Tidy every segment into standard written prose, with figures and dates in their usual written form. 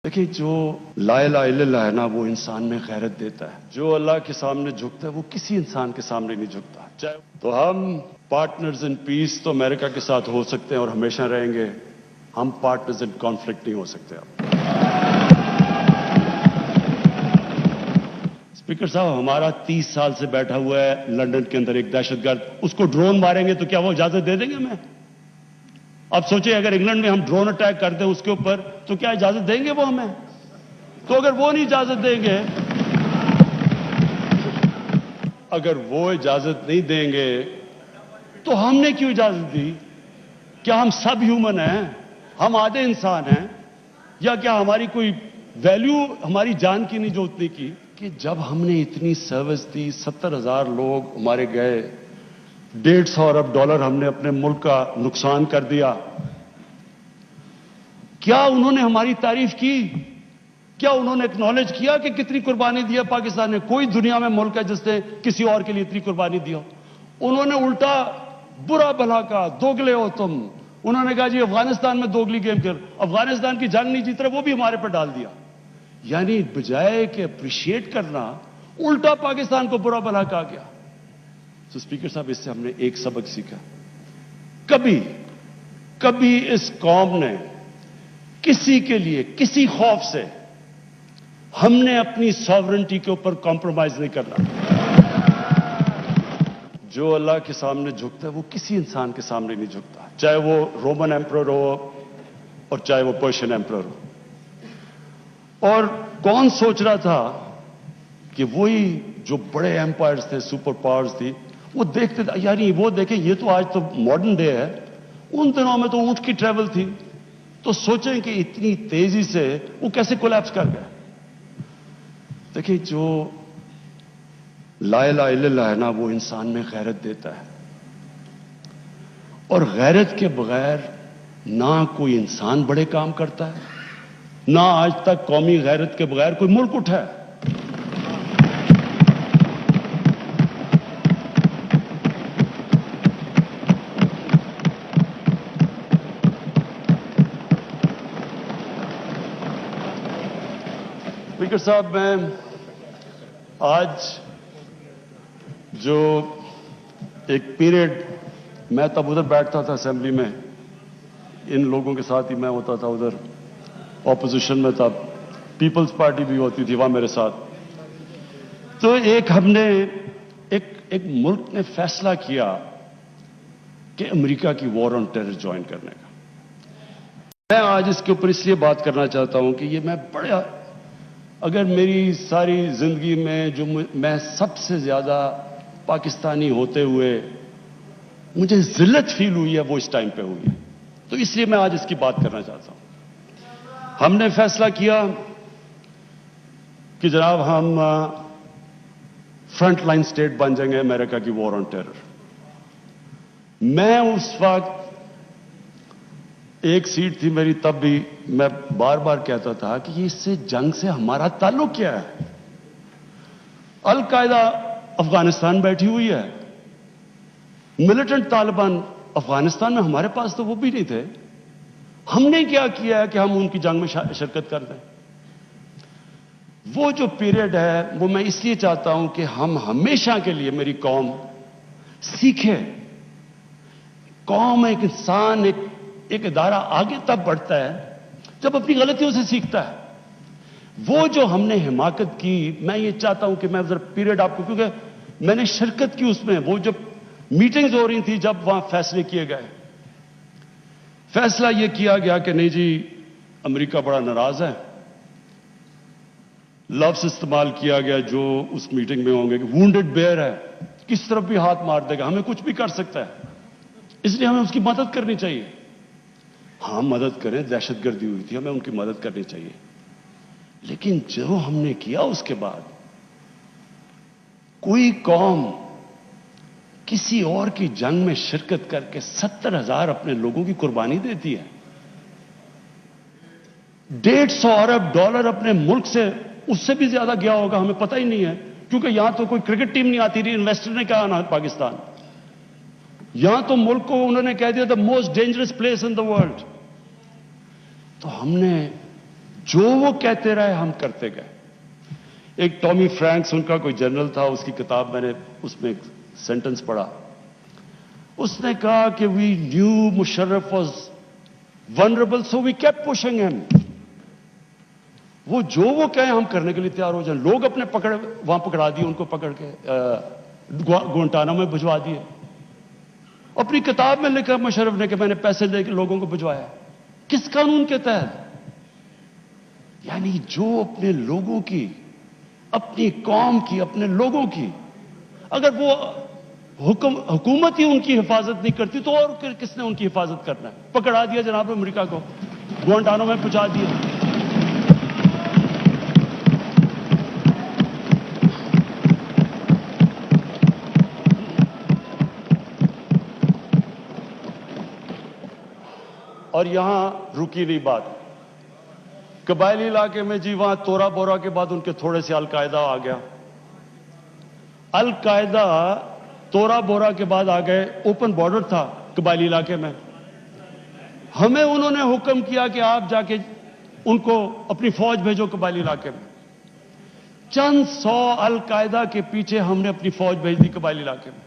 देखिए, जो ला इलाहा इल्लल्लाह है ना, वो इंसान में गैरत देता है। जो अल्लाह के सामने झुकता है वो किसी इंसान के सामने नहीं झुकता। चाहे तो हम पार्टनर्स इन पीस तो अमेरिका के साथ हो सकते हैं और हमेशा रहेंगे, हम पार्टनर्स इन कॉन्फ्लिक्ट नहीं हो सकते। स्पीकर साहब, हमारा 30 साल से बैठा हुआ है लंदन के अंदर एक दहशतगर्द, उसको ड्रोन मारेंगे तो क्या वो इजाजत दे देंगे हमें? अब सोचिए, अगर इंग्लैंड में हम ड्रोन अटैक कर दें उसके ऊपर, तो क्या इजाजत देंगे वो हमें? तो अगर वो नहीं इजाजत देंगे, अगर वो इजाजत नहीं देंगे तो हमने क्यों इजाजत दी? क्या हम सब ह्यूमन हैं? हम आधे इंसान हैं? या क्या हमारी कोई वैल्यू हमारी जान की नहीं जो उतनी की? कि जब हमने इतनी सर्विस दी, 70,000 लोग हमारे गए, $150 अरब हमने अपने मुल्क का नुकसान कर दिया, क्या उन्होंने हमारी तारीफ की? क्या उन्होंने एक्नॉलेज किया कि कितनी कुर्बानी दी है पाकिस्तान ने? कोई दुनिया में मुल्क है जिसने किसी और के लिए इतनी कुर्बानी दी हो? उन्होंने उल्टा बुरा भला कहा, दोगले हो तुम। उन्होंने कहा जी अफगानिस्तान में दोगली गेम कर, अफगानिस्तान की जंग नहीं जीत रहे, वो भी हमारे पर डाल दिया। यानी बजाय कि अप्रिशिएट करना, उल्टा पाकिस्तान को बुरा भला कहा गया। तो स्पीकर साहब, इससे हमने एक सबक सीखा, कभी इस कौम ने किसी के लिए किसी खौफ से हमने अपनी सॉवरेनिटी के ऊपर कॉम्प्रोमाइज नहीं करना। जो अल्लाह के सामने झुकता है वो किसी इंसान के सामने नहीं झुकता, चाहे वो रोमन एम्परर हो और चाहे वो पर्शियन एम्परर हो। और कौन सोच रहा था कि वही जो बड़े एम्पायर्स थे, सुपर पावर्स थी, वो देखते थे यार वो देखें, ये तो आज तो मॉडर्न डे है, उन दिनों में तो ऊंट की ट्रेवल थी। तो सोचें कि इतनी तेजी से वो कैसे कोलैप्स कर गया। देखिए, जो ला इलाहा इल्लल्लाह है ना, वो इंसान में गैरत देता है, और गैरत के बगैर ना कोई इंसान बड़े काम करता है, ना आज तक कौमी गैरत के बगैर कोई मुल्क उठा है। स्पीकर साहब, मैं आज जो एक पीरियड, मैं तब उधर बैठता था असेंबली में, इन लोगों के साथ ही मैं होता था उधर ऑपोजिशन में, तब पीपल्स पार्टी भी होती थी वहां मेरे साथ। तो एक मुल्क ने फैसला किया कि अमेरिका की वॉर ऑन टेरर ज्वाइन करने का। मैं आज इसके ऊपर इसलिए बात करना चाहता हूं कि ये मैं बड़ा, अगर मेरी सारी जिंदगी में जो मैं सबसे ज्यादा पाकिस्तानी होते हुए मुझे जिल्लत फील हुई है, वो इस टाइम पे हुई है। तो इसलिए मैं आज इसकी बात करना चाहता हूं। हमने फैसला किया कि जनाब हम फ्रंट लाइन स्टेट बन जाएंगे अमेरिका की वॉर ऑन टेरर। मैं उस वक्त, एक सीट थी मेरी तब भी, मैं बार बार कहता था कि ये इससे जंग से हमारा ताल्लुक क्या है? अल कायदा अफगानिस्तान बैठी हुई है, मिलिटेंट तालिबान अफगानिस्तान में, हमारे पास तो वो भी नहीं थे। हमने क्या किया है कि हम उनकी जंग में शिरकत कर दें? वो जो पीरियड है वो मैं इसलिए चाहता हूं कि हम हमेशा के लिए, मेरी कौम सीखे। कौम, एक इंसान, एक इदारा आगे तब बढ़ता है जब अपनी गलतियों से सीखता है। वो जो हमने हिमाकत की, मैं ये चाहता हूं कि मैं जरा पीरियड आपको, क्योंकि मैंने शिरकत की उसमें, वो जब मीटिंग्स हो रही थी, जब वहां फैसले किए गए, फैसला यह किया गया कि नहीं जी, अमेरिका बड़ा नाराज है। लफ्ज इस्तेमाल किया गया जो उस मीटिंग में होंगे कि वुंडेड बेयर है, किस तरफ भी हाथ मार देगा, हमें कुछ भी कर सकता है, इसलिए हमें उसकी मदद करनी चाहिए। हाँ, मदद करें, दहशतगर्दी हुई थी, हमें उनकी मदद करनी चाहिए। लेकिन जो हमने किया उसके बाद, कोई कौम किसी और की जंग में शिरकत करके 70,000 अपने लोगों की कुर्बानी देती है, $150 अरब अपने मुल्क से, उससे भी ज्यादा गया होगा, हमें पता ही नहीं है, क्योंकि यहां तो कोई क्रिकेट टीम नहीं आती रही, इन्वेस्टर ने कहा ना पाकिस्तान, यहां तो मुल्क को उन्होंने कह दिया the most dangerous place in the world. तो हमने जो वो कहते रहे हम करते गए। एक टॉमी फ्रैंक्स उनका कोई जनरल था, उसकी किताब मैंने उसमें एक सेंटेंस पढ़ा। उसने कहा कि we knew Musharraf was vulnerable so we kept pushing him. वो जो वो कहे हम करने के लिए तैयार हो जाए। लोग अपने वहां पकड़ा दिए, उनको पकड़ के गुआंटानामो में भिजवा दिए। अपनी किताब में लिखा मुशर्रफ ने कि मैंने पैसे लेके लोगों को भिजवाया। किस कानून के तहत? यानी जो अपने लोगों की, अपनी कौम की, अपने लोगों की, अगर वो हुकूमत ही उनकी हिफाजत नहीं करती तो और किसने उनकी हिफाजत करना है? पकड़ा दिया जनाब अमेरिका को, गुआंटानामो में पहुंचा दिया। और यहां रुकी नहीं बात। कबायली इलाके में जी वहां तोरा बोरा के बाद उनके थोड़े से अलकायदा आ गया। अलकायदा तोरा बोरा के बाद आ गए। ओपन बॉर्डर था कबायली इलाके में। हमें उन्होंने हुक्म किया कि आप जाके उनको अपनी फौज भेजो कबायली इलाके में। चंद 100 अलकायदा के पीछे हमने अपनी फौज भेज दी कबायली इलाके में।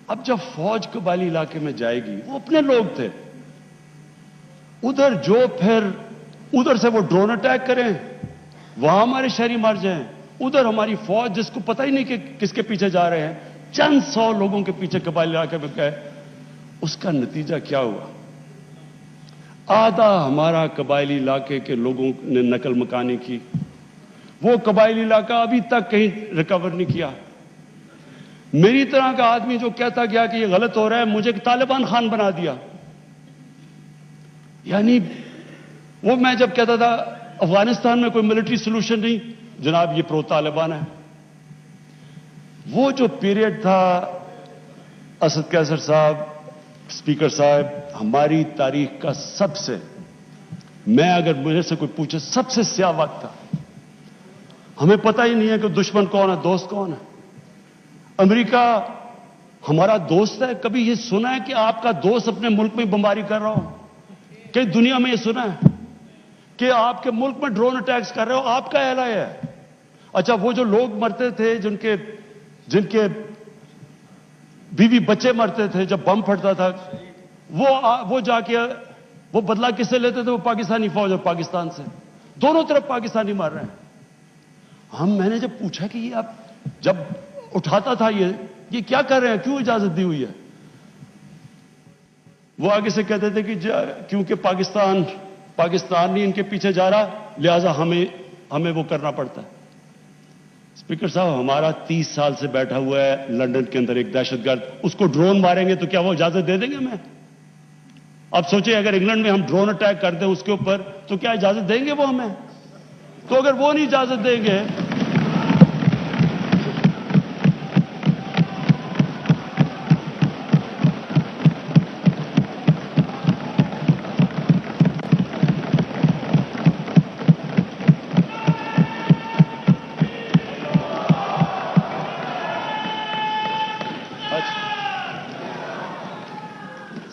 अब जब फौज कबायली इलाके में जाएगी, वो अपने लोग थे उधर, जो फिर उधर से वो ड्रोन अटैक करें, वहां हमारे शहरी मर जाएं, उधर हमारी फौज जिसको पता ही नहीं कि किसके पीछे जा रहे हैं, चंद 100 लोगों के पीछे कबायली इलाके में गए। उसका नतीजा क्या हुआ? आधा हमारा कबायली इलाके के लोगों ने नकल मकानी की। वो कबायली इलाका अभी तक कहीं रिकवर नहीं किया। मेरी तरह का आदमी जो कहता गया कि ये गलत हो रहा है, मुझे तालिबान खान बना दिया। यानी वो मैं जब कहता था अफगानिस्तान में कोई मिलिट्री सोल्यूशन नहीं, जनाब ये प्रो तालिबान है। वो जो पीरियड था, असद कैसर साहब, स्पीकर साहब, हमारी तारीख का सबसे, मैं अगर मुझे से कोई पूछे, सबसे स्याह वक्त था। हमें पता ही नहीं है कि दुश्मन कौन है, दोस्त कौन है। अमेरिका हमारा दोस्त है? कभी ये सुना है कि आपका दोस्त अपने मुल्क में बमबारी कर रहा हो? कई दुनिया में ये सुना है कि आपके मुल्क में ड्रोन अटैक्स कर रहे हो? आपका एलाय है। अच्छा, वो जो लोग मरते थे, जिनके बीवी बच्चे मरते थे जब बम फटता था, वो जाके वो बदला किससे लेते थे? वो पाकिस्तानी फौज और पाकिस्तान से। दोनों तरफ पाकिस्तानी मार रहे हैं। मैंने जब पूछा कि ये आप जब उठाता था ये क्या कर रहे हैं, क्यों इजाजत दी हुई है? वो आगे से कहते थे कि क्योंकि पाकिस्तान नहीं इनके पीछे जा रहा, लिहाजा हमें वो करना पड़ता है। स्पीकर साहब, हमारा 30 साल से बैठा हुआ है लंदन के अंदर एक दहशतगर्द, उसको ड्रोन मारेंगे तो क्या वो इजाजत दे देंगे हमें? अब सोचिए, अगर इंग्लैंड में हम ड्रोन अटैक कर दें उसके ऊपर, तो क्या इजाजत देंगे वो हमें? तो अगर वो नहीं इजाजत देंगे,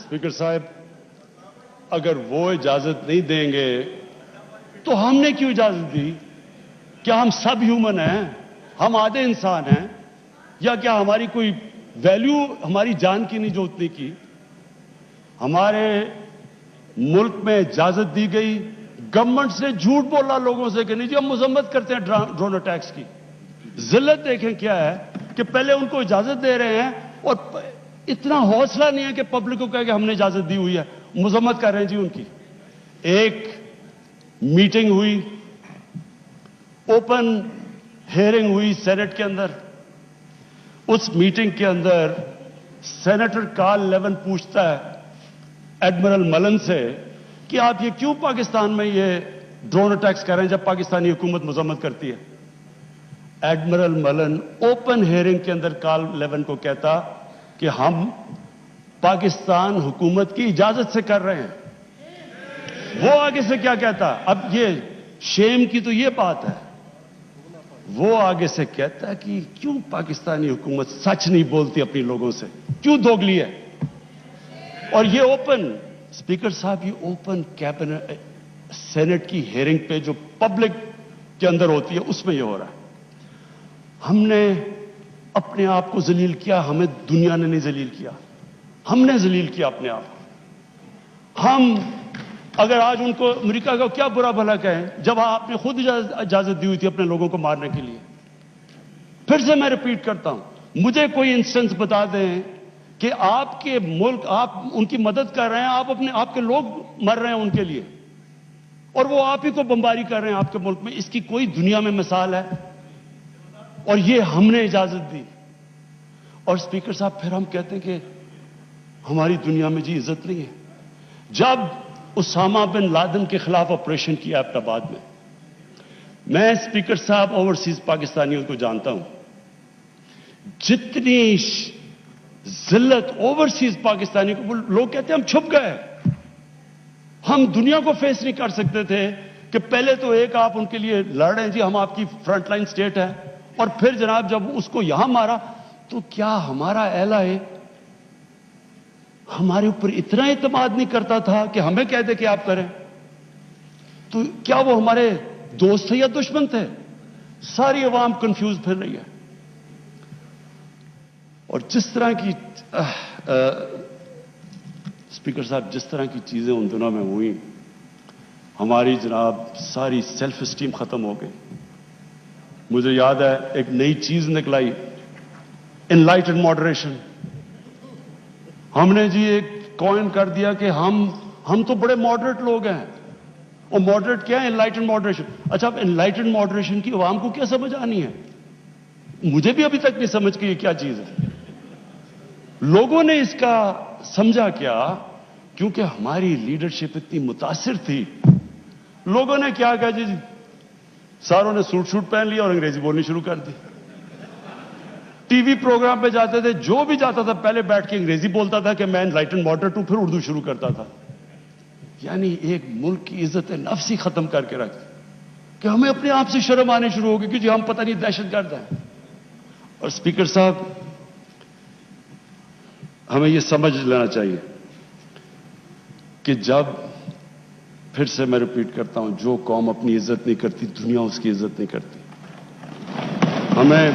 स्पीकर साहब, अगर वो इजाजत नहीं देंगे तो हमने क्यों इजाजत दी? क्या हम सब ह्यूमन हैं? हम आधे इंसान हैं? या क्या हमारी कोई वैल्यू हमारी जान की नहीं जो उतनी की? हमारे मुल्क में इजाजत दी गई, गवर्नमेंट से झूठ बोला लोगों से कि नहीं जी हम मजम्मत करते हैं ड्रोन अटैक्स की। जिल्लत देखें क्या है कि पहले उनको इजाजत दे रहे हैं और इतना हौसला नहीं है कि पब्लिक को कहे कि हमने इजाजत दी हुई है, मजम्मत कर रहे हैं जी उनकी। एक मीटिंग हुई, ओपन हियरिंग हुई सेनेट के अंदर। उस मीटिंग के अंदर सेनेटर कार्ल लेवन पूछता है एडमिरल मलन से कि आप ये क्यों पाकिस्तान में ये ड्रोन अटैक्स कर रहे हैं जब पाकिस्तानी हुकूमत मजम्मत करती है? एडमिरल मलन ओपन हियरिंग के अंदर कार्ल लेवन को कहता कि हम पाकिस्तान हुकूमत की इजाजत से कर रहे हैं। वो आगे से क्या कहता? अब ये शेम की तो ये बात है, वो आगे से कहता है कि क्यों पाकिस्तानी हुकूमत सच नहीं बोलती अपने लोगों से, क्यों दोगली है? और ये ओपन, स्पीकर साहब, ये ओपन कैबिनेट سینٹ کی ہیئرنگ پہ جو پبلک کے اندر ہوتی ہے اس میں یہ ہو رہا ہے. ہم نے اپنے آپ کو ذلیل کیا, ہمیں دنیا نے نہیں ذلیل کیا, ہم نے ذلیل کیا اپنے آپ کو. ہم اگر آج ان کو امریکہ کا کیا برا بھلا کہیں جب آپ نے خود اجازت دی ہوئی تھی اپنے لوگوں کو مارنے کے لیے. پھر سے میں ریپیٹ کرتا ہوں, مجھے کوئی انسٹنس بتا دیں کہ آپ کے ملک, آپ ان کی مدد کر رہے ہیں, آپ کے لوگ مر رہے ہیں ان کے لیے, اور وہ آپ ہی کو بمباری کر رہے ہیں آپ کے ملک میں. اس کی کوئی دنیا میں مثال ہے؟ اور یہ ہم نے اجازت دی. اور اسپیکر صاحب پھر ہم کہتے ہیں کہ ہماری دنیا میں جی عزت نہیں ہے. جب اسامہ بن لادن کے خلاف آپریشن کیا ایبٹ آباد میں اسپیکر صاحب اوورسیز پاکستانیوں کو جانتا ہوں, جتنی ذلت اوورسیز پاکستانی کو, لوگ کہتے ہیں ہم چھپ گئے, ہم دنیا کو فیس نہیں کر سکتے تھے کہ پہلے تو ایک آپ ان کے لیے لڑ رہے ہیں جی ہم آپ کی فرنٹ لائن سٹیٹ ہے, اور پھر جناب جب اس کو یہاں مارا تو کیا ہمارا اہلا ہے ہمارے اوپر اتنا اعتماد نہیں کرتا تھا کہ ہمیں کہہ دے کہ آپ کریں؟ تو کیا وہ ہمارے دوست تھے یا دشمن تھے؟ ساری عوام کنفیوز پھر رہی ہے. اور جس طرح کی اسپیکر صاحب جس طرح کی چیزیں ان دنوں میں ہوئی, ہماری جناب ساری سیلف اسٹیم ختم ہو گئی. مجھے یاد ہے ایک نئی چیز نکلائی, انلائٹنڈ ماڈریشن. ہم نے جی ایک کوئن کر دیا کہ ہم تو بڑے ماڈریٹ لوگ ہیں. اور ماڈریٹ کیا ہے؟ Enlightened moderation. اچھا, اب انلائٹنڈ ماڈریشن کی عوام کو کیا سمجھ آنی ہے؟ مجھے بھی ابھی تک نہیں سمجھ کہ یہ کیا چیز ہے. لوگوں نے اس کا سمجھا کیا؟ کیونکہ ہماری لیڈرشپ اتنی متاثر تھی. لوگوں نے کیا کہا جی ساروں نے سوٹ پہن لیا اور انگریزی بولنی شروع کر دی. ٹی وی پروگرام پہ جاتے تھے, جو بھی جاتا تھا پہلے بیٹھ کے انگریزی بولتا تھا کہ میں انلائٹنڈ ماڈریٹ ہوں, پھر اردو شروع کرتا تھا. یعنی ایک ملک کی عزت نفس ہی ختم کر کے رکھ کہ ہمیں اپنے آپ سے شرم آنے شروع ہو گئی کہ جی ہم پتہ نہیں دہشت گرد ہیں. اور اسپیکر صاحب ہمیں یہ سمجھ لینا چاہیے کہ جب, پھر سے میں ریپیٹ کرتا ہوں, جو قوم اپنی عزت نہیں کرتی دنیا اس کی عزت نہیں کرتی. ہمیں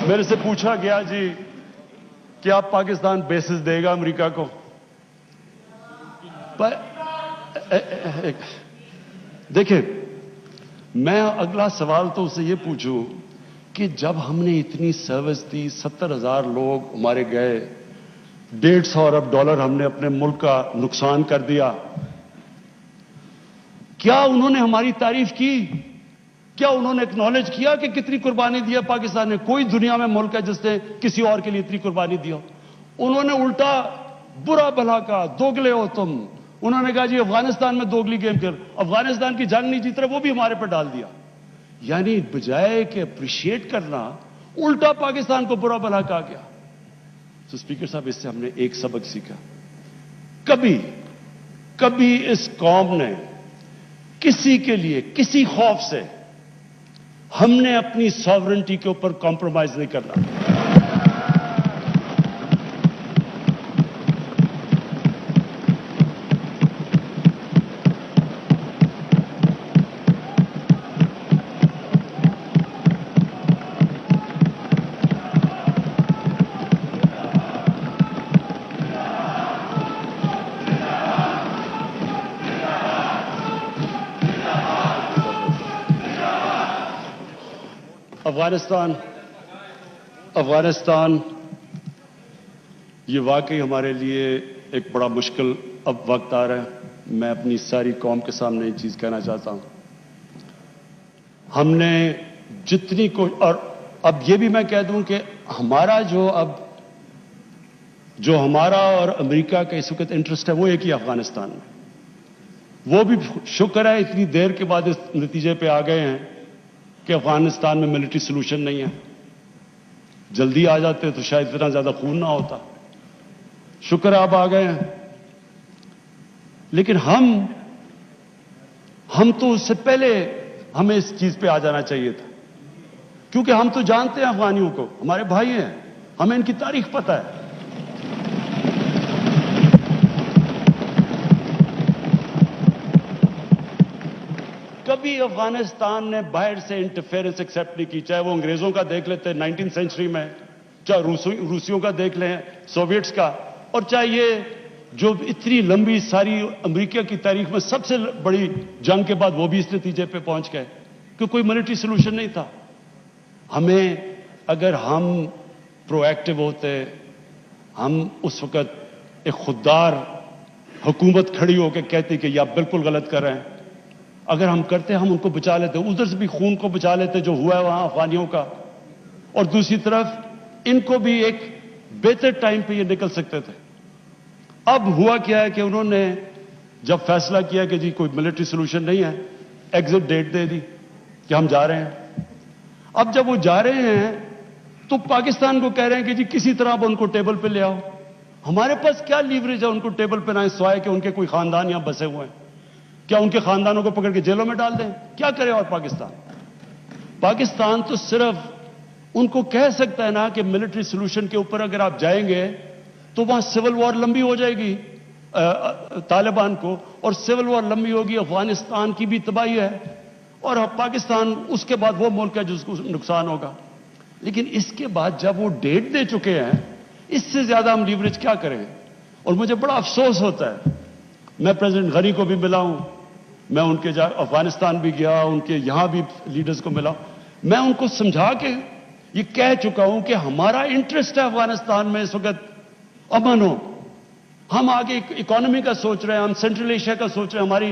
میرے سے پوچھا گیا جی کہ آپ پاکستان بیسز دے گا امریکہ کو. دیکھیں, میں اگلا سوال تو اسے یہ پوچھوں کہ جب ہم نے اتنی سروس دی, 70,000 لوگ ہمارے گئے, $150 ارب ہم نے اپنے ملک کا نقصان کر دیا, کیا انہوں نے ہماری تعریف کی؟ کیا انہوں نے ایکنالج کیا کہ کتنی قربانی دیا پاکستان نے؟ کوئی دنیا میں ملک ہے جس نے کسی اور کے لیے اتنی قربانی دیا؟ انہوں نے الٹا برا بھلا کہا, دوگلے ہو تم. انہوں نے کہا جی افغانستان میں دوگلی گیم کر, افغانستان کی جنگ نہیں جیت رہے, وہ بھی ہمارے پر ڈال دیا. یعنی بجائے کہ اپریشیٹ کرنا, الٹا پاکستان کو برا بھلا کہا گیا. تو اسپیکر صاحب اس سے ہم نے ایک سبق سیکھا, کبھی اس قوم نے کسی کے لیے کسی خوف سے ہم نے اپنی ساورنٹی کے اوپر کمپرومائز نہیں کرنا. افغانستان یہ واقعی ہمارے لیے ایک بڑا مشکل اب وقت آ رہا ہے. میں اپنی ساری قوم کے سامنے یہ چیز کہنا چاہتا ہوں, ہم نے جتنی اور اب یہ بھی میں کہہ دوں کہ ہمارا جو ہمارا اور امریکہ کا اس وقت انٹرسٹ ہے وہ ایک ہی افغانستان میں. وہ بھی شکر ہے اتنی دیر کے بعد اس نتیجے پہ آ گئے ہیں کہ افغانستان میں ملٹری سولوشن نہیں ہے. جلدی آ جاتے تو شاید اتنا زیادہ خون نہ ہوتا. شکر ہے آپ آ گئے ہیں. لیکن ہم تو اس سے پہلے ہمیں اس چیز پہ آ جانا چاہیے تھا. क्योंकि हम तो जानते हैं अफगानियों को, हमारे भाई हैं, हमें इनकी तारीख पता है। कभी अफगानिस्तान ने बाहर से इंटरफेरेंस एक्सेप्ट नहीं की, चाहे वो अंग्रेजों का देख लेते 19th सेंचुरी में, चाहे रूसियों का देख लें, सोवियट्स का, और चाहे ये जो इतनी लंबी सारी अमेरिका की तारीख में सबसे बड़ी जंग के बाद वो भी इस नतीजे पे पहुंच गए कि कोई मिलिट्री सोल्यूशन नहीं था। हमें, अगर हम प्रोएक्टिव होते, हम उस वक्त एक खुददार हुकूमत खड़ी होकर कहती कि ये आप बिल्कुल गलत कर रहे हैं, अगर हम करते, हम उनको बचा लेते, उधर से भी खून को बचा लेते जो हुआ है वहां अफगानियों का, और दूसरी तरफ इनको भी एक बेहतर टाइम पे ये निकल सकते थे। अब हुआ क्या है कि उन्होंने जब फैसला किया कि जी कोई मिलिट्री सोल्यूशन नहीं है, एग्जिट डेट दे दी कि हम जा रहे हैं। अब जब वो जा रहे हैं तो पाकिस्तान को कह रहे हैं कि जी किसी तरह आप उनको टेबल पे ले आओ। हमारे पास क्या लीवरेज है उनको टेबल पे ना, सिवाय कि उनके कोई खानदान यहां बसे हुए हैं? क्या उनके खानदानों को पकड़ के जेलों में डाल दें? क्या करे? और पाकिस्तान तो सिर्फ उनको कह सकता है ना कि मिलिट्री सोल्यूशन के ऊपर अगर आप जाएंगे तो वहां सिविल वॉर लंबी हो जाएगी तालिबान को, और सिविल वॉर लंबी होगी, अफगानिस्तान की भी तबाही है, और पाकिस्तान उसके बाद वो मुल्क है जिसको नुकसान होगा। लेकिन इसके बाद जब वो डेट दे चुके हैं, इससे ज्यादा हम लीवरेज क्या करें? और मुझे बड़ा अफसोस होता है, मैं प्रेसिडेंट गनी को भी मिला हूं, मैं उनके अफगानिस्तान भी गया, उनके यहां भी लीडर्स को मिला, मैं उनको समझा के ये कह चुका हूं कि हमारा इंटरेस्ट है अफगानिस्तान में इस वक्त अमन हो। हम आगे इकोनॉमी का सोच रहे हैं, हम सेंट्रल एशिया का सोच रहे हैं, हमारी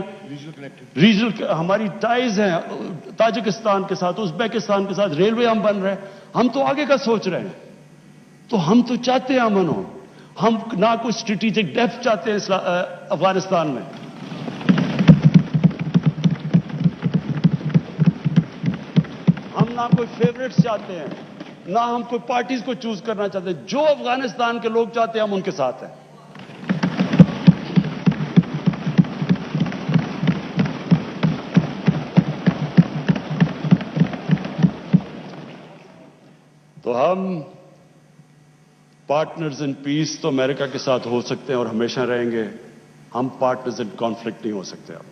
रीजनल हमारी टाइज हैं ताजिकिस्तान के साथ, उज्बेकिस्तान के साथ, रेलवे हम बन रहे हैं, हम तो आगे का सोच रहे हैं। तो हम तो चाहते हैं अमन हो, हम ना कोई स्ट्रेटेजिक डेप्थ चाहते हैं अफगानिस्तान में। हम ना कोई फेवरेट्स चाहते हैं, ना हम कोई पार्टीज को चूज करना चाहते। जो अफगानिस्तान के लोग चाहते हैं हम उनके साथ हैं। तो हम पार्टनर्स इन पीस तो अमेरिका के साथ हो सकते हैं और हमेशा रहेंगे, हम पार्टनर्स इन कॉन्फ्लिक्ट नहीं हो सकते। अब